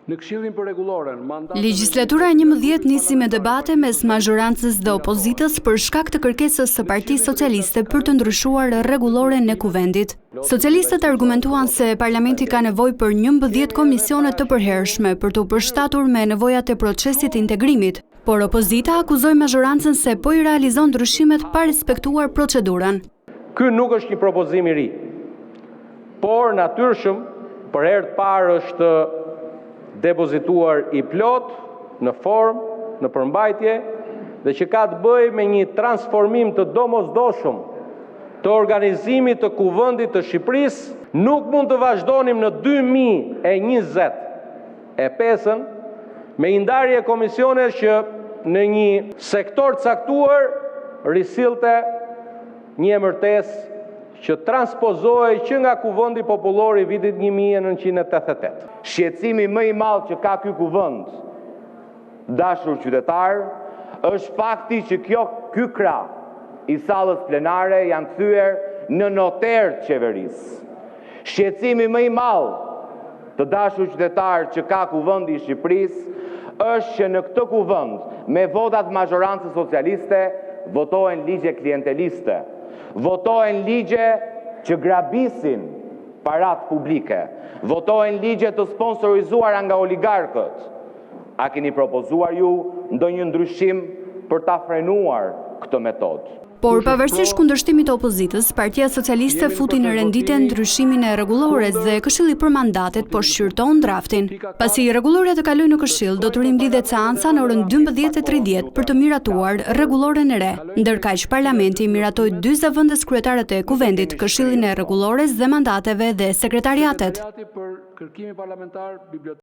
Në Këshillin për Rregulloren, Legjislatura e 11 nisi me debate mes mazhorancës dhe opozitës për shkak të kërkesës së Partisë Socialiste për të ndryshuar rregulloren e Kuvendit. Socialistët argumentuan se Parlamenti ka nevojë për 11 komisione të përhershme për të përshtatur me nevojat e procesit të integrimit, por opozita akuzoi mazhorancën se po i realizon ndryshimet pa respektuar procedurën. Ky nuk është një propozim i ri, por natyrshëm për herë të parë është depozituar i plot, në formë, në përmbajtje, dhe që ka të bëjë me një transformim të domosdoshëm të organizimit të Kuvendit të Shqipërisë. Nuk mund të vazhdonim në 2025 me i ndarje komisionesh që në një sektor caktuar risillte një emërtesë që transpozohej që nga Kuvendi Popullor i vitit 1988. Shqetësimi më i madh që ka ky kuvend, dashur qytetar, është fakti që ky krah i sallës plenare janë kthyer në noter të qeverisë. Shqetësimi më i madh të dashur qytetar që ka Kuvendi i Shqipërisë është që në këtë kuvend, me votat mazhorancës socialiste, votohen ligje klienteliste. Votohen ligje që grabisin parat publike, votohen ligje të sponsorizuara nga oligarkët. A keni propozuar ju ndonjë ndryshim për ta frenuar këtë metodë? Por pavarësisht kundërshtimit të opozitës, Partia Socialiste futi në renditje ndryshimin e rregullores dhe Këshilli për mandatet po shqyrton draftin. Pasi rregulloria të kalojë në Këshill, do të rimblidhet seanca në orën 12:30 për të miratuar rregulloren e re. Ndërkaq Parlamenti miratoi 2 zëvendës kryetarët e Kuvendit, Këshillin e Rregullores dhe Mandateve dhe sekretariatet.